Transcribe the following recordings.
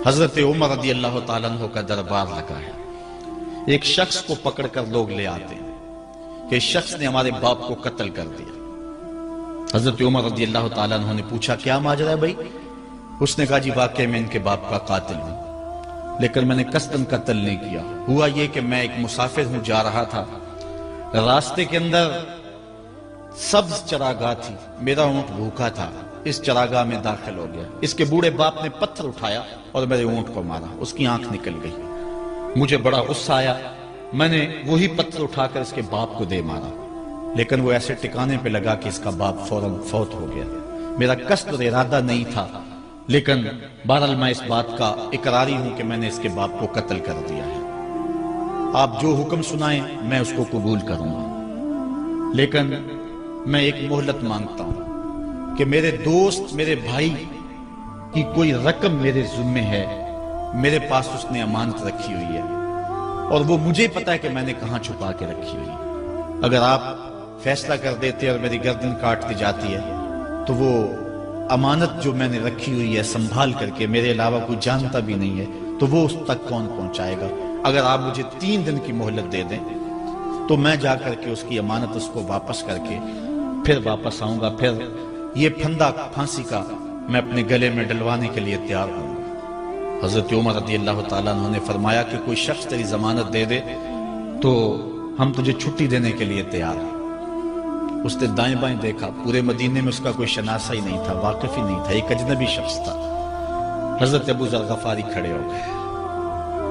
حضرت عمر رضی اللہ تعالیٰ عنہ کا دربار لگا ہے. ایک شخص کو پکڑ کر لوگ لے آتے ہیں کہ اس شخص نے ہمارے باپ کو قتل کر دیا. حضرت عمر رضی اللہ تعالیٰ عنہ نے پوچھا کیا ماجرا ہے بھائی؟ اس نے کہا جی واقعی میں ان کے باپ کا قاتل ہوں، لیکن میں نے قصداً قتل نہیں کیا. ہوا یہ کہ میں ایک مسافر ہوں، جا رہا تھا، راستے کے اندر سبز چراگاہ تھی، میرا اونٹ بھوکا تھا، اس چراگاہ میں داخل ہو گیا. اس کے بوڑھے باپ نے پتھر اٹھایا اور میرے اونٹ کو مارا، اس کی آنکھ نکل گئی. مجھے بڑا غصہ آیا، میں نے وہی پتھر اٹھا کر اس کے باپ کو دے مارا، لیکن وہ ایسے ٹکانے پہ لگا کہ اس کا باپ فوراً فوت ہو گیا. میرا قصد اور ارادہ نہیں تھا، لیکن بہرحال میں اس بات کا اقراری ہوں کہ میں نے اس کے باپ کو قتل کر دیا ہے. آپ جو حکم سنائیں میں اس کو قبول کروں گا، لیکن میں ایک مہلت مانگتا ہوں کہ میرے دوست، میرے بھائی کی کوئی رقم میرے ذمہ ہے، میرے پاس اس نے امانت رکھی ہوئی ہے اور وہ مجھے پتا ہے کہ میں نے کہاں چھپا کے رکھی ہوئی ہے. اگر آپ فیصلہ کر دیتے اور میری گردن کاٹ دی جاتی ہے تو وہ امانت جو میں نے رکھی ہوئی ہے سنبھال کر کے، میرے علاوہ کوئی جانتا بھی نہیں ہے، تو وہ اس تک کون پہنچائے گا؟ اگر آپ مجھے 3 دن کی مہلت دے دیں تو میں جا کر کے اس کی امانت اس کو واپس کر کے پھر واپس آؤں گا، پھر یہ پھندا پھانسی کا میں اپنے گلے میں ڈلوانے کے لیے تیار ہوں گا. حضرت عمر رضی اللہ تعالیٰ عنہ نے فرمایا کہ کوئی شخص تیری ضمانت دے دے تو ہم تجھے چھٹی دینے کے لیے تیار ہیں. اس نے دائیں بائیں دیکھا، پورے مدینے میں اس کا کوئی شناسہ ہی نہیں تھا، واقف ہی نہیں تھا، ایک اجنبی شخص تھا. حضرت ابو ذر غفاری کھڑے ہو گئے،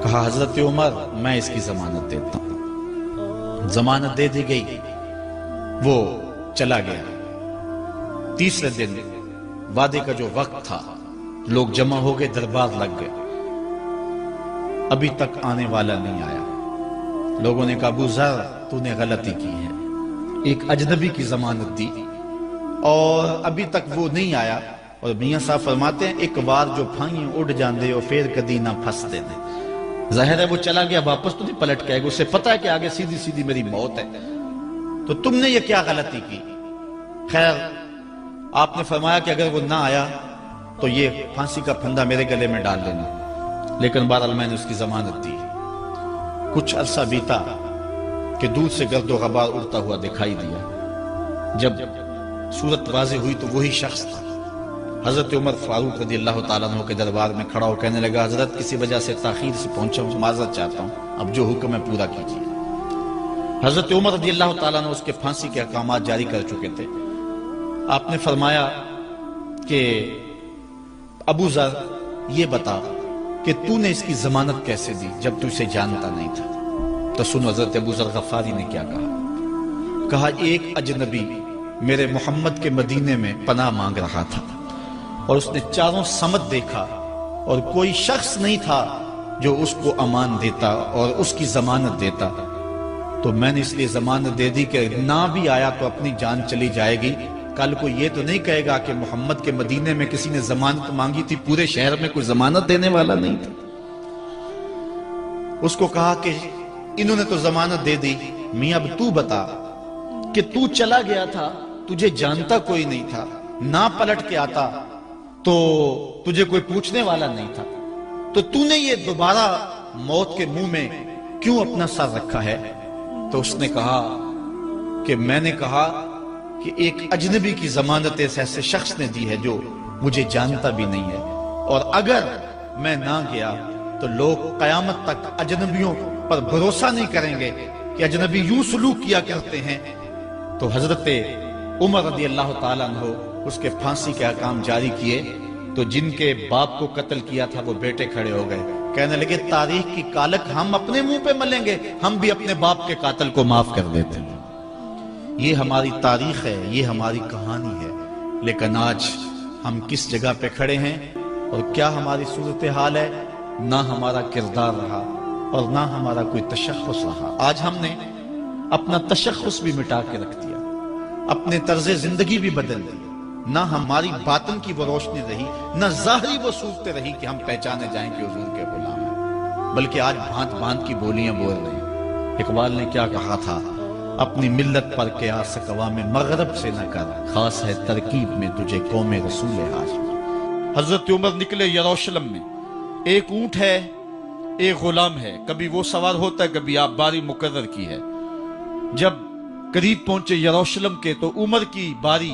کہا حضرت عمر میں اس کی ضمانت دیتا ہوں. ضمانت دے دی گئی، وہ چلا گیا. تیسرے دن وعدے کا جو وقت تھا، لوگ جمع ہو گئے، دربار لگ گئے، ابھی تک آنے والا نہیں آیا. لوگوں نے کہا ابو ذر تو نے غلطی کی ہے، ایک اجنبی کی ضمانت دی اور ابھی تک وہ نہیں آیا. اور میاں صاحب فرماتے ہیں ایک بار جو پھائیں اڑ جاندے اور پھر کدی نہ پھنستے نے. ظاہر ہے وہ چلا گیا، واپس تو نہیں پلٹ کے آئے گا، اسے پتا ہے کہ آگے سیدھی سیدھی میری موت ہے، تو تم نے یہ کیا غلطی کی؟ خیر آپ نے فرمایا کہ اگر وہ نہ آیا تو یہ پھانسی کا پھندا میرے گلے میں ڈال لینا، لیکن بہرحال میں نے اس کی ضمانت دی. کچھ عرصہ بیتا کہ دور سے گرد و غبار اڑتا ہوا دکھائی دیا. جب صورت واضح ہوئی تو وہی شخص تھا. حضرت عمر فاروق رضی اللہ تعالیٰ عنہ کے دربار میں کھڑا ہو کہنے لگا حضرت کسی وجہ سے تاخیر سے پہنچا ہوں، معذرت چاہتا ہوں، اب جو حکم ہے پورا کیجیے. حضرت عمر رضی اللہ تعالیٰ عنہ اس کے پھانسی کے احکامات جاری کر چکے تھے. آپ نے فرمایا کہ ابو ذر یہ بتا کہ تو نے اس کی ضمانت کیسے دی جب تو اسے جانتا نہیں تھا؟ تو سنو حضرت ابو ذر غفاری نے کیا کہا. کہا ایک اجنبی میرے محمد کے مدینے میں پناہ مانگ رہا تھا اور اس نے چاروں سمت دیکھا اور کوئی شخص نہیں تھا جو اس کو امان دیتا اور اس کی ضمانت دیتا، تو میں نے اس لیے ضمانت دے دی کہ نہ بھی آیا تو اپنی جان چلی جائے گی. کل کو یہ تو نہیں کہے گا کہ محمد کے مدینے میں کسی نے ضمانت مانگی تھی، پورے شہر میں کوئی ضمانت دینے والا نہیں تھا. اس کو کہا کہ انہوں نے تو ضمانت دے دی، میاں اب تو بتا کہ تو چلا گیا تھا، تجھے جانتا کوئی نہیں تھا، نہ پلٹ کے آتا تو تجھے کوئی پوچھنے والا نہیں تھا، تو تو نے یہ دوبارہ موت کے منہ میں کیوں اپنا سر رکھا ہے؟ تو اس نے کہا کہ میں نے کہا کہ ایک اجنبی کی ضمانت ایسے شخص نے دی ہے جو مجھے جانتا بھی نہیں ہے، اور اگر میں نہ گیا تو لوگ قیامت تک اجنبیوں پر بھروسہ نہیں کریں گے کہ اجنبی یوں سلوک کیا کرتے ہیں. تو حضرت عمر رضی اللہ تعالیٰ عنہ اس کے پھانسی کے احکام جاری کیے. تو جن کے باپ کو قتل کیا تھا وہ بیٹے کھڑے ہو گئے، کہنے لگے تاریخ کی کالک ہم اپنے منہ پہ ملیں گے، ہم بھی اپنے باپ کے قاتل کو معاف کر دیتے ہیں. یہ ہماری تاریخ ہے، یہ ہماری کہانی ہے. لیکن آج ہم کس جگہ پہ کھڑے ہیں اور کیا ہماری صورتحال ہے؟ نہ ہمارا کردار رہا اور نہ ہمارا کوئی تشخص رہا. آج ہم نے اپنا تشخص بھی مٹا کے رکھ دیا، اپنے طرز زندگی بھی بدل دی. نہ ہماری باطن کی وہ روشنی رہی، نہ ظاہری وہ صورتیں رہی کہ ہم پہچانے جائیں کہ حضور کے غلام ہیں، بلکہ آج بھانت بھانت کی بولیاں بول رہے ہیں. اقبال نے کیا کہا تھا؟ اپنی ملت پر قیاس اقوام مغرب سے نہ کر، خاص ہے ترکیب میں تجھے قوم رسول ہاشم. حضرت عمر نکلے یروشلم میں ایک اونٹ ہے، ایک غلام ہے، کبھی وہ سوار ہوتا ہے، کبھی آپ باری مقرر کی ہے۔ جب قریب پہنچے یروشلم کے تو عمر کی باری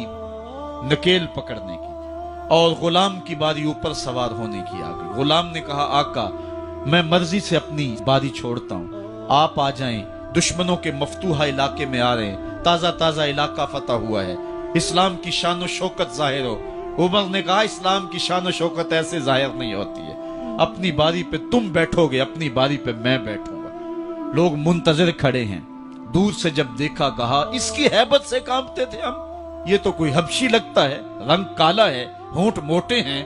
نکیل پکڑنے کی اور غلام کی باری اوپر سوار ہونے کی آ گئی۔ غلام نے کہا آقا میں مرضی سے اپنی باری چھوڑتا ہوں، آپ آ جائیں، دشمنوں کے مفتوحہ علاقے میں آ رہے ہیں، تازہ تازہ علاقہ فتح ہوا ہے، اسلام کی شان و شوکت ظاہر ہو۔ عمر نے کہا اسلام کی شان و شوکت ایسے ظاہر نہیں ہوتی ہے، اپنی باری پہ تم بیٹھو گے، اپنی باری پہ میں بیٹھوں گا۔ لوگ منتظر کھڑے ہیں، دور سے جب دیکھا کہا اس کی ہیبت سے کانپتے تھے ہم، یہ تو کوئی حبشی لگتا ہے، رنگ کالا ہے، ہونٹ موٹے ہیں،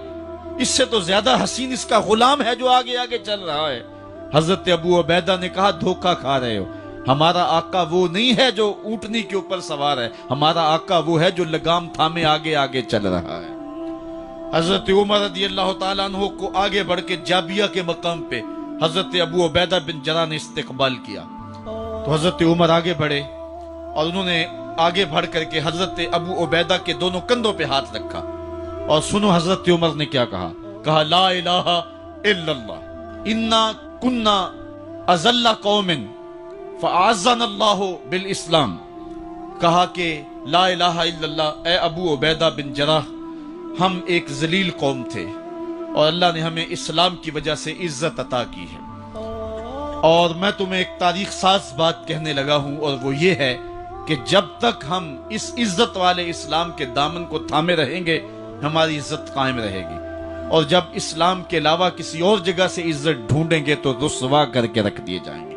اس سے تو زیادہ حسین اس کا غلام ہے جو آگے آگے چل رہا ہے۔ حضرت ابو عبیدہ نے کہا دھوکہ کھا رہے ہو، ہمارا آقا وہ نہیں ہے جو اونٹنی کے اوپر سوار ہے، ہمارا آقا وہ ہے جو لگام تھامے آگے آگے چل رہا ہے۔ حضرت عمر رضی اللہ تعالیٰ عنہ کو آگے بڑھ کے جابیہ کے مقام پہ حضرت ابو عبیدہ بن جراح نے استقبال کیا، تو حضرت عمر آگے بڑھے اور انہوں نے آگے بڑھ کر کے حضرت ابو عبیدہ کے دونوں کندھوں پہ ہاتھ رکھا، اور سنو حضرت عمر نے کیا کہا لا الہ الا اللہ انا کنا اذل قوم فاعزنا اللہ بالاسلام۔ کہا کہ لا الہ الا اللہ، اے ابو عبیدہ بن جراح، ہم ایک ذلیل قوم تھے اور اللہ نے ہمیں اسلام کی وجہ سے عزت عطا کی ہے، اور میں تمہیں ایک تاریخ ساز بات کہنے لگا ہوں، اور وہ یہ ہے کہ جب تک ہم اس عزت والے اسلام کے دامن کو تھامے رہیں گے ہماری عزت قائم رہے گی، اور جب اسلام کے علاوہ کسی اور جگہ سے عزت ڈھونڈیں گے تو رسوا کر کے رکھ دیے جائیں گے۔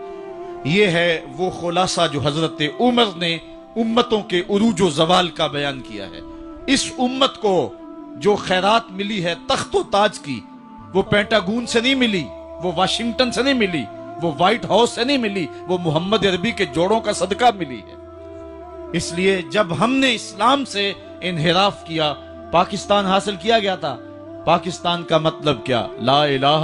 یہ ہے وہ خلاصہ جو حضرت عمر نے امتوں کے عروج و زوال کا بیان کیا ہے۔ اس امت کو جو خیرات ملی ہے تخت و تاج کی، وہ پینٹاگون سے نہیں ملی، وہ واشنگٹن سے نہیں ملی، وہ وائٹ ہاؤس سے نہیں ملی، وہ محمد عربی کے جوڑوں کا صدقہ ملی ہے۔ اس لیے جب ہم نے اسلام سے انحراف کیا، پاکستان حاصل کیا گیا تھا، پاکستان کا مطلب کیا؟ لا الہ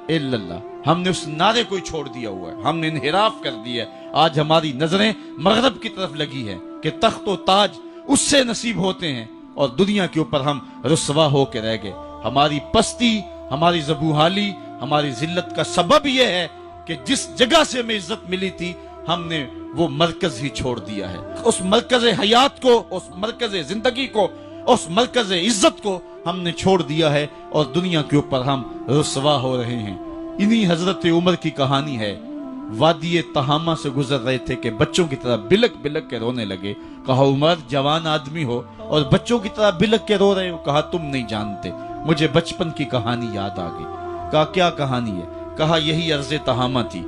الا اللہ۔ ہم نے اس نعرے کو چھوڑ دیا ہوا ہے، ہم نے انحراف کر دیا ہے۔ آج ہماری نظریں مغرب کی طرف لگی ہیں کہ تخت و تاج اس سے نصیب ہوتے ہیں، اور دنیا کے اوپر ہم رسوا ہو کے رہ گئے۔ ہماری پستی، ہماری زبوحالی، ہماری ذلت کا سبب یہ ہے کہ جس جگہ سے ہمیں عزت ملی تھی ہم نے وہ مرکز ہی چھوڑ دیا ہے۔ اس مرکز حیات کو، اس مرکز زندگی کو، اس مرکز عزت کو ہم نے چھوڑ دیا ہے، اور دنیا کے اوپر ہم رسوا ہو رہے ہیں۔ انہی حضرت عمر کی کہانی ہے۔ وادی تہامہ سے گزر رہے تھے کہ بچوں کی طرح بلک بلک کے رونے لگے۔ کہا عمر جوان آدمی ہو اور بچوں کی طرح بلک کے رو رہے ہو؟ کہا تم نہیں جانتے، مجھے بچپن کی کہانی یاد آ گئی۔ کہا کیا کہانی ہے؟ کہا یہی عرض تہامہ تھی،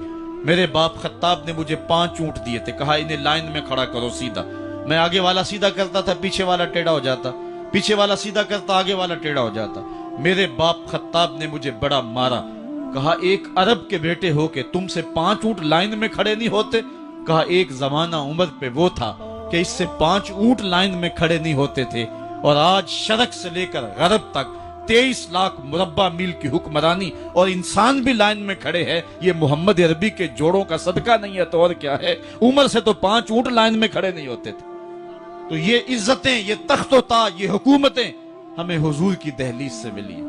میرے باپ خطاب نے مجھے 5 اونٹ دیے تھے، کہا انہیں لائن میں کھڑا کرو سیدھا۔ میں آگے والا سیدھا کرتا تھا، پیچھے والا ٹیڑھا ہو جاتا، پیچھے والا سیدھا کرتا، آگے والا ٹیڑھا ہو جاتا۔ میرے باپ خطاب نے مجھے بڑا مارا۔ کہا ایک عرب کے بیٹے ہو کہ تم سے 5 اونٹ لائن میں کھڑے نہیں ہوتے؟ کہا ایک زمانہ عمر پہ وہ تھا کہ اس سے 5 اونٹ لائن میں کھڑے نہیں ہوتے تھے، اور آج شرق سے لے کر غرب تک 23 لاکھ مربع میل کی حکمرانی اور انسان بھی لائن میں کھڑے ہیں۔ یہ محمد عربی کے جوڑوں کا صدقہ نہیں ہے تو اور کیا ہے؟ عمر سے تو 5 اونٹ لائن میں کھڑے نہیں ہوتے تھے۔ تو یہ عزتیں، یہ تخت و تاج، یہ حکومتیں ہمیں حضور کی دہلیز سے ملی۔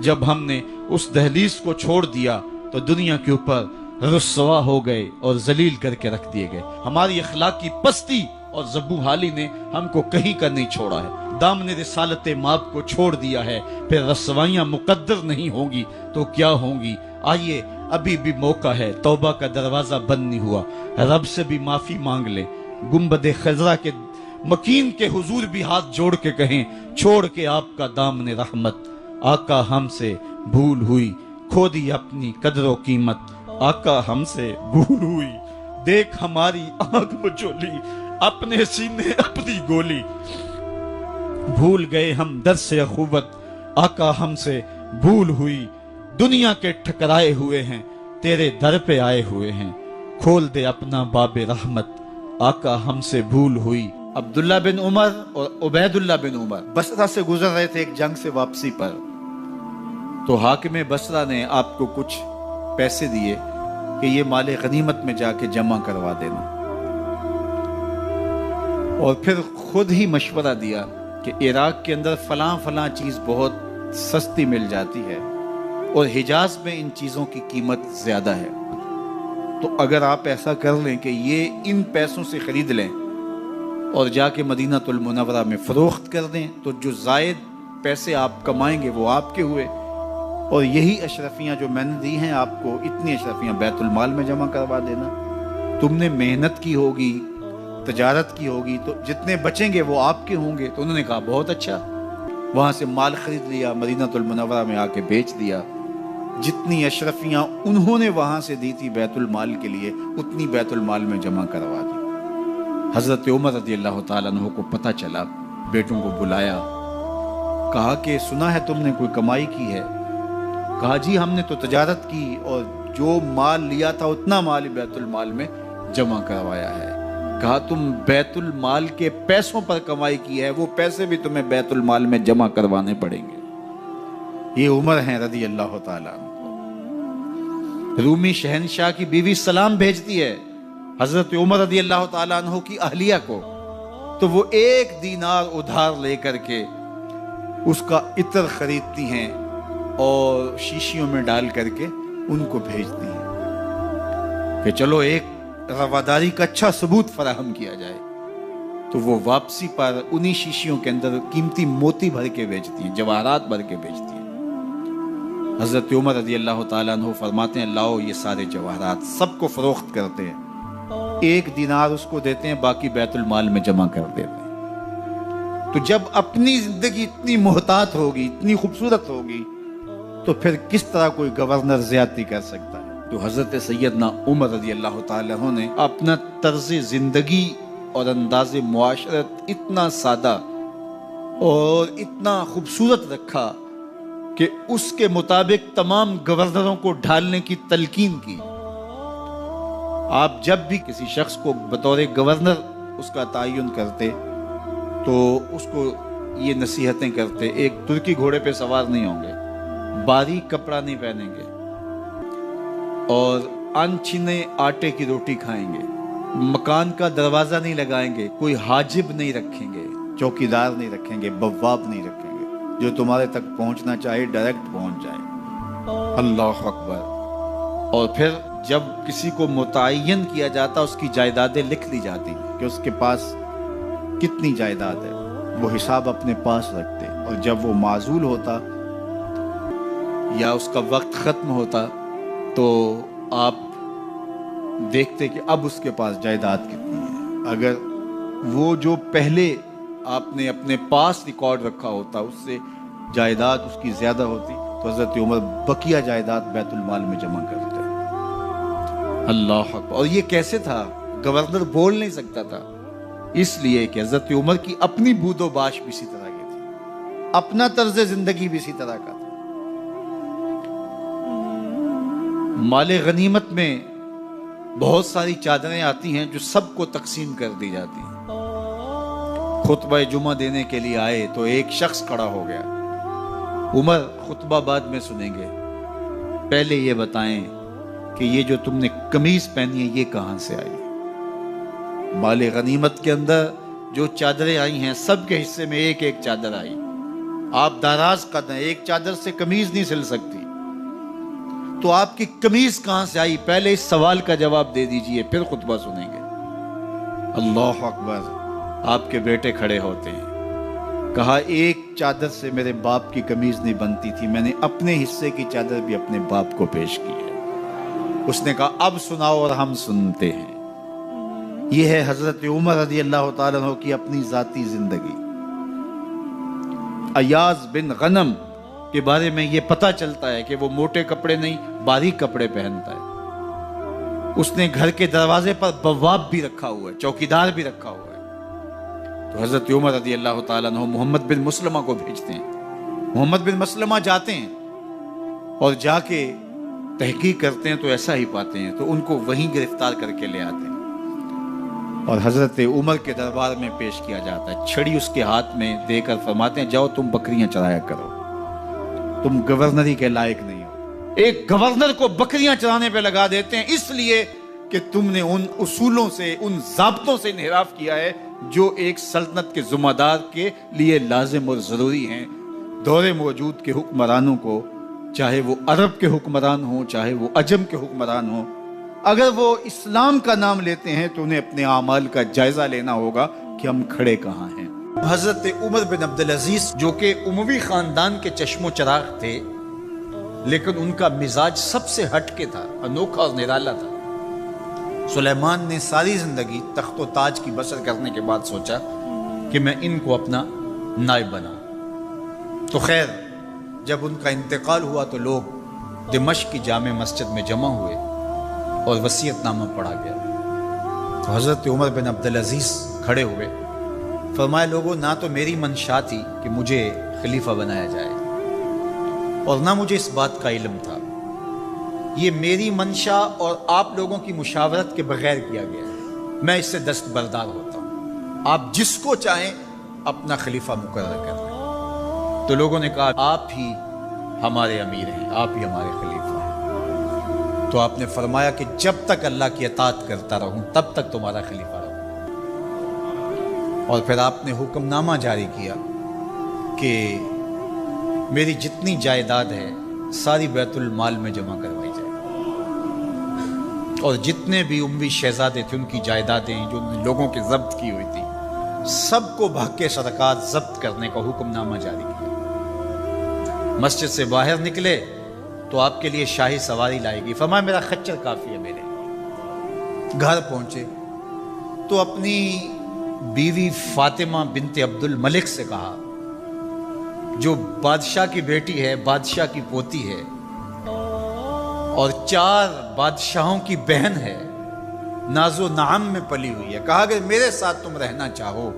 جب ہم نے اس دہلیز کو چھوڑ دیا تو دنیا کے اوپر رسوا ہو گئے اور ذلیل کر کے رکھ دیے گئے۔ ہماری اخلاقی پستی اور زبوحالی نے ہم کو کہیں کا نہیں چھوڑا ہے۔ دامن رسالت ماب کو چھوڑ دیا ہے، پھر رسوائیاں مقدر نہیں ہوں گی تو کیا ہوں گی؟ آئیے ابھی بھی موقع ہے، توبہ کا دروازہ بند نہیں ہوا، رب سے بھی معافی مانگ لے۔ گنبد خضرا کے مکین کے حضور بھی ہاتھ جوڑ کے کہیں چھوڑ کے آپ کا دامن رحمت، آقا ہم سے بھول ہوئی، کھو دی اپنی قدر و قیمت، آقا ہم سے بھول ہوئی، دیکھ ہماری آنکھ مچولی، اپنے سینے اپنی گولی، بھول گئے ہم در سے اخوت، آقا ہم سے بھول ہوئی، دنیا کے ٹھکرائے ہوئے ہیں، تیرے در پہ آئے ہوئے ہیں، کھول دے اپنا باب رحمت، آقا ہم سے بھول ہوئی۔ عبداللہ بن عمر اور عبید اللہ بن عمر بصرہ سے گزر رہے تھے ایک جنگ سے واپسی پر، تو حاکم بصرہ نے آپ کو کچھ پیسے دیے کہ یہ مال غنیمت میں جا کے جمع کروا دینا، اور پھر خود ہی مشورہ دیا کہ عراق کے اندر فلاں فلاں چیز بہت سستی مل جاتی ہے، اور حجاز میں ان چیزوں کی قیمت زیادہ ہے. تو اگر آپ ایسا کر لیں کہ یہ ان پیسوں سے خرید لیں اور جا کے مدینہ المنورہ میں فروخت کر دیں تو جو زائد پیسے آپ کمائیں گے وہ آپ کے ہوئے. اور یہی اشرفیاں جو میں نے دی ہیں آپ کو، اتنی اشرفیاں بیت المال میں جمع کروا دینا. تم نے محنت کی ہوگی، تجارت کی ہوگی، تو جتنے بچیں گے وہ آپ کے ہوں گے. تو انہوں نے کہا بہت اچھا. وہاں سے مال خرید لیا، مدینہ المنورہ میں آ کے بیچ دیا. جتنی اشرفیاں انہوں نے وہاں سے دی تھی بیت المال کے لیے، اتنی بیت المال میں جمع کروا دی. حضرت عمر رضی اللہ تعالیٰ عنہ کو پتہ چلا، بیٹوں کو بلایا، کہا کہ سنا ہے تم نے کوئی کمائی کی ہے؟ کہا جی ہم نے تو تجارت کی اور جو مال لیا تھا اتنا مال ہی بیت المال میں جمع کروایا ہے. کہا تم بیت المال کے پیسوں پر کمائی کی ہے، وہ پیسے بھی تمہیں بیت المال میں جمع کروانے پڑیں گے. یہ عمر ہیں رضی اللہ تعالیٰ عنہ. رومی شہنشاہ کی بیوی سلام بھیجتی ہے حضرت عمر رضی اللہ تعالیٰ عنہ کی اہلیہ کو، تو وہ 1 دینار ادھار لے کر کے اس کا عطر خریدتی ہیں اور شیشیوں میں ڈال کر کے ان کو بھیجتی ہیں کہ چلو ایک رواداری کا اچھا ثبوت فراہم کیا جائے. تو وہ واپسی پر انہی شیشیوں کے اندر قیمتی موتی بھر کے بیچتی ہیں، جواہرات بھر کے بیچتی ہیں. حضرت عمر رضی اللہ تعالیٰ عنہ فرماتے ہیں لاؤ یہ سارے جواہرات، سب کو فروخت کرتے ہیں. 1 دینار اس کو دیتے ہیں، باقی بیت المال میں جمع کر دیتے ہیں. تو جب اپنی زندگی اتنی محتاط ہوگی، اتنی خوبصورت ہوگی، تو پھر کس طرح کوئی گورنر زیادتی کر سکتا ہے؟ تو حضرت سیدنا عمر رضی اللہ تعالیٰ عنہ نے اپنا طرز زندگی اور انداز معاشرت اتنا سادہ اور اتنا خوبصورت رکھا کہ اس کے مطابق تمام گورنروں کو ڈھالنے کی تلقین کی. آپ جب بھی کسی شخص کو بطور گورنر اس کا تعین کرتے تو اس کو یہ نصیحتیں کرتے: ایک ترکی گھوڑے پہ سوار نہیں ہوں گے، باریک کپڑا نہیں پہنیں گے، اور انچھنے آٹے کی روٹی کھائیں گے، مکان کا دروازہ نہیں لگائیں گے، کوئی حاجب نہیں رکھیں گے، چوکیدار نہیں رکھیں گے، بواب نہیں رکھیں گے، جو تمہارے تک پہنچنا چاہے ڈائریکٹ پہنچ جائے. اللہ اکبر. اور پھر جب کسی کو متعین کیا جاتا اس کی جائیدادیں لکھ لی جاتی کہ اس کے پاس کتنی جائیداد ہے، وہ حساب اپنے پاس رکھتے. اور جب وہ معزول ہوتا یا اس کا وقت ختم ہوتا تو آپ دیکھتے کہ اب اس کے پاس جائیداد کتنی ہے. اگر وہ جو پہلے آپ نے اپنے پاس ریکارڈ رکھا ہوتا اس سے جائیداد اس کی زیادہ ہوتی تو حضرت عمر بقیہ جائیداد بیت المال میں جمع کرتے. اللہ اکبر. اور یہ کیسے تھا؟ گورنر بول نہیں سکتا تھا، اس لیے کہ حضرت عمر کی اپنی بود و باش بھی اسی طرح کی تھی، اپنا طرز زندگی بھی اسی طرح کا تھا. مال غنیمت میں بہت ساری چادریں آتی ہیں جو سب کو تقسیم کر دی جاتی ہیں. خطبہ جمعہ دینے کے لیے آئے تو ایک شخص کھڑا ہو گیا. عمر خطبہ بعد میں سنیں گے، پہلے یہ بتائیں کہ یہ جو تم نے قمیض پہنی ہے یہ کہاں سے آئی؟ مال غنیمت کے اندر جو چادریں آئی ہیں سب کے حصے میں ایک ایک چادر آئی. آپ داراز قد ہیں، ایک چادر سے قمیض نہیں سل سکتی، تو آپ کی قمیض کہاں سے آئی؟ پہلے اس سوال کا جواب دے دیجئے، پھر خطبہ سنیں گے. اللہ اکبر. آپ کے بیٹے کھڑے ہوتے ہیں. کہا ایک چادر سے میرے باپ کی قمیض نہیں بنتی تھی، میں نے اپنے حصے کی چادر بھی اپنے باپ کو پیش کی ہے. اس نے کہا اب سناؤ، اور ہم سنتے ہیں. یہ ہے حضرت عمر رضی اللہ تعالیٰ عنہ کی اپنی ذاتی زندگی. ایاز بن غنم کے بارے میں یہ پتہ چلتا ہے کہ وہ موٹے کپڑے نہیں باریک کپڑے پہنتا ہے. اس نے گھر کے دروازے پر بواب بھی رکھا ہوا ہے، چوکیدار بھی رکھا ہوا ہے. تو حضرت عمر رضی اللہ تعالیٰ عنہ محمد بن مسلمہ کو بھیجتے ہیں. محمد بن مسلمہ جاتے ہیں اور جا کے تحقیق کرتے ہیں تو ایسا ہی پاتے ہیں، تو ان کو وہیں گرفتار کر کے لے آتے ہیں اور حضرت عمر کے دربار میں پیش کیا جاتا ہے. چھڑی اس کے ہاتھ میں دے کر فرماتے ہیں جاؤ تم بکریاں چرایا کرو، تم گورنری کے لائق نہیں ہو. ایک گورنر کو بکریاں چرانے پہ لگا دیتے ہیں اس لیے کہ تم نے ان اصولوں سے، ان ضابطوں سے انحراف کیا ہے جو ایک سلطنت کے ذمہ دار کے لیے لازم اور ضروری ہیں. دور موجود کے حکمرانوں کو چاہے وہ عرب کے حکمران ہوں چاہے وہ عجم کے حکمران ہوں، اگر وہ اسلام کا نام لیتے ہیں تو انہیں اپنے اعمال کا جائزہ لینا ہوگا کہ ہم کھڑے کہاں ہیں۔ حضرت عمر بن عبدالعزیز جو کہ اموی خاندان کے چشم و چراغ تھے، لیکن ان کا مزاج سب سے ہٹ کے تھا، انوکھا اور نرالا تھا۔ سلیمان نے ساری زندگی تخت و تاج کی بسر کرنے کے بعد سوچا کہ میں ان کو اپنا نائب بناؤں۔ تو خیر جب ان کا انتقال ہوا تو لوگ دمشق کی جامع مسجد میں جمع ہوئے اور وصیت نامہ پڑھا گیا۔ تو حضرت عمر بن عبدالعزیز کھڑے ہوئے، فرمایا لوگوں نہ تو میری منشا تھی کہ مجھے خلیفہ بنایا جائے اور نہ مجھے اس بات کا علم تھا، یہ میری منشا اور آپ لوگوں کی مشاورت کے بغیر کیا گیا ہے، میں اس سے دستبردار ہوتا ہوں، آپ جس کو چاہیں اپنا خلیفہ مقرر کر لیں۔ تو لوگوں نے کہا آپ ہی ہمارے امیر ہیں، آپ ہی ہمارے خلیفہ ہیں۔ تو آپ نے فرمایا کہ جب تک اللہ کی اطاعت کرتا رہوں تب تک تمہارا خلیفہ رہوں۔ اور پھر آپ نے حکم نامہ جاری کیا کہ میری جتنی جائیداد ہے ساری بیت المال میں جمع کروائی جائے، اور جتنے بھی اموی شہزادے تھے ان کی جائیدادیں جو لوگوں کے ضبط کی ہوئی تھی سب کو بحق صدقات ضبط کرنے کا حکم نامہ جاری کیا۔ مسجد سے باہر نکلے تو آپ کے لیے شاہی سواری لائے گی، فرمایا میرا خچر کافی ہے میرے۔ گھر پہنچے تو اپنی بیوی فاطمہ بنت عبد الملک سے کہا، جو بادشاہ کی بیٹی ہے، بادشاہ کی پوتی ہے اور 4 بادشاہوں کی بہن ہے، ناز و نعم میں پلی ہوئی ہے، کہا کہ میرے ساتھ تم رہنا چاہو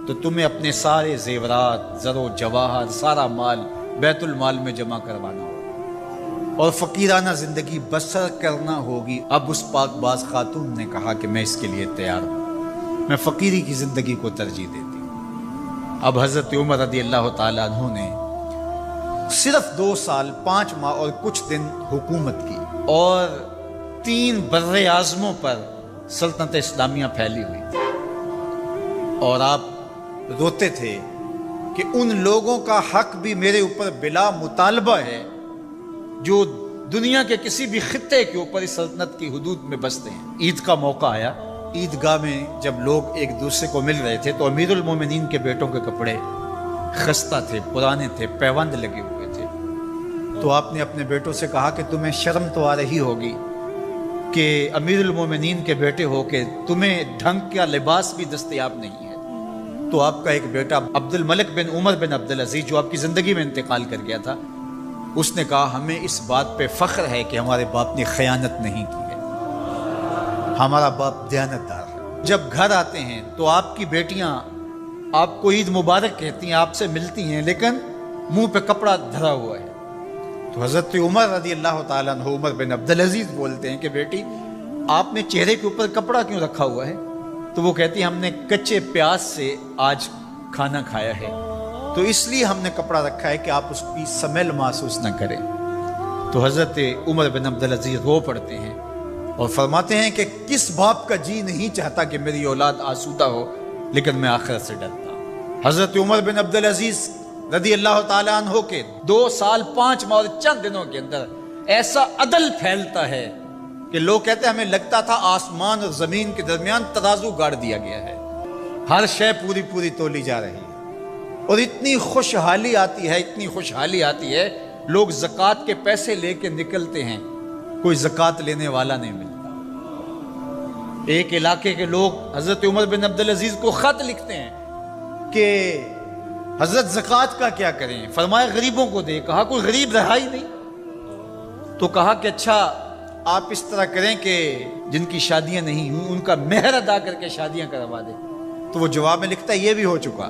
تو تمہیں اپنے سارے زیورات، زر و جواہر، سارا مال بیت المال میں جمع کروانا ہوگا اور فقیرانہ زندگی بسر کرنا ہوگی۔ اب اس پاک باز خاتون نے کہا کہ میں اس کے لیے تیار ہوں، میں فقیری کی زندگی کو ترجیح دیتی ہوں۔ اب حضرت عمر رضی اللہ تعالیٰ عنہ نے صرف 2 سال 5 ماہ اور کچھ دن حکومت کی اور 3 بر اعظموں پر سلطنت اسلامیہ پھیلی ہوئی تھی، اور آپ روتے تھے کہ ان لوگوں کا حق بھی میرے اوپر بلا مطالبہ ہے جو دنیا کے کسی بھی خطے کے اوپر اس سلطنت کی حدود میں بستے ہیں۔ عید کا موقع آیا، عیدگاہ میں جب لوگ ایک دوسرے کو مل رہے تھے تو امیر المومنین کے بیٹوں کے کپڑے خستہ تھے، پرانے تھے، پیوند لگے ہوئے تھے۔ تو آپ نے اپنے بیٹوں سے کہا کہ تمہیں شرم تو آ رہی ہوگی کہ امیر المومنین کے بیٹے ہو کے تمہیں ڈھنگ کا لباس بھی دستیاب نہیں ہے۔ تو آپ کا ایک بیٹا عبد الملک بن عمر بن عبدالعزیز جو آپ کی زندگی میں انتقال کر گیا تھا، اس نے کہا ہمیں اس بات پہ فخر ہے کہ ہمارے باپ نے خیانت نہیں کی ہے، ہمارا باپ دیانتدار ہے۔ جب گھر آتے ہیں تو آپ کی بیٹیاں آپ کو عید مبارک کہتی ہیں، آپ سے ملتی ہیں، لیکن منہ پہ کپڑا دھرا ہوا ہے۔ تو حضرت عمر رضی اللہ تعالیٰ عنہ عمر بن عبدالعزیز بولتے ہیں کہ بیٹی آپ نے چہرے کے اوپر کپڑا کیوں رکھا ہوا ہے؟ تو وہ کہتی ہے ہم نے کچے پیاز سے آج کھانا کھایا ہے تو اس لیے ہم نے کپڑا رکھا ہے کہ آپ اس کی سمیل محسوس نہ کریں۔ تو حضرت عمر بن عبدالعزیز رو پڑتے ہیں اور فرماتے ہیں کہ کس باپ کا جی نہیں چاہتا کہ میری اولاد آسودہ ہو، لیکن میں آخرت سے ڈرتا ہوں۔ حضرت عمر بن عبدالعزیز رضی اللہ تعالیٰ عنہ کے 2 سال 5 ماہ اور چند دنوں کے اندر ایسا عدل پھیلتا ہے کہ لوگ کہتے ہیں ہمیں لگتا تھا آسمان اور زمین کے درمیان ترازو گاڑ دیا گیا ہے، ہر شے پوری پوری تولی جا رہی ہے، اور اتنی خوشحالی آتی ہے، اتنی خوشحالی آتی ہے، لوگ زکوٰۃ کے پیسے لے کے نکلتے ہیں، کوئی زکوٰۃ لینے والا نہیں ملتا۔ ایک علاقے کے لوگ حضرت عمر بن عبدالعزیز کو خط لکھتے ہیں کہ حضرت زکوٰۃ کا کیا کریں؟ فرمایا غریبوں کو دے۔ کہا کوئی غریب رہا ہی نہیں، تو کہا کہ اچھا آپ اس طرح کریں کہ جن کی شادیاں نہیں ہوئی ان کا مہر ادا کر کے شادیاں کروا دیں۔ تو وہ جواب میں لکھتا ہے یہ بھی ہو چکا۔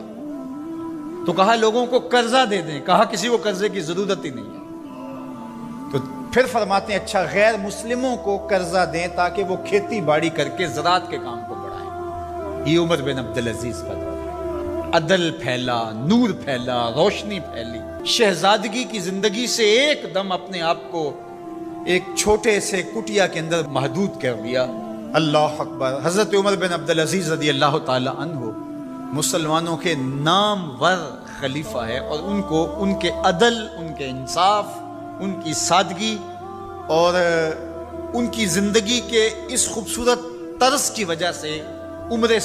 تو کہا لوگوں کو قرضہ دے دیں۔ کہا کسی کو قرضے کی ضرورت ہی نہیں ہے۔ تو پھر فرماتے ہیں اچھا غیر مسلموں کو قرضہ دیں تاکہ وہ کھیتی باڑی کر کے زراعت کے کام کو بڑھائیں۔ یہ عمر بن عبدالعزیز کا دور ہے۔ عدل پھیلا، نور پھیلا، روشنی پھیلی۔ شہزادگی کی زندگی سے ایک دم اپنے آپ کو ایک چھوٹے سے کٹیا کے اندر محدود کر دیا۔ اللہ اکبر۔ حضرت عمر بن عبدالعزیز رضی اللہ تعالی عنہ مسلمانوں کے نامور خلیفہ ہے، اور ان کو ان کے عدل، ان کے انصاف ان کی سادگی اور ان کی زندگی کے اس خوبصورت طرز کی وجہ سے عمر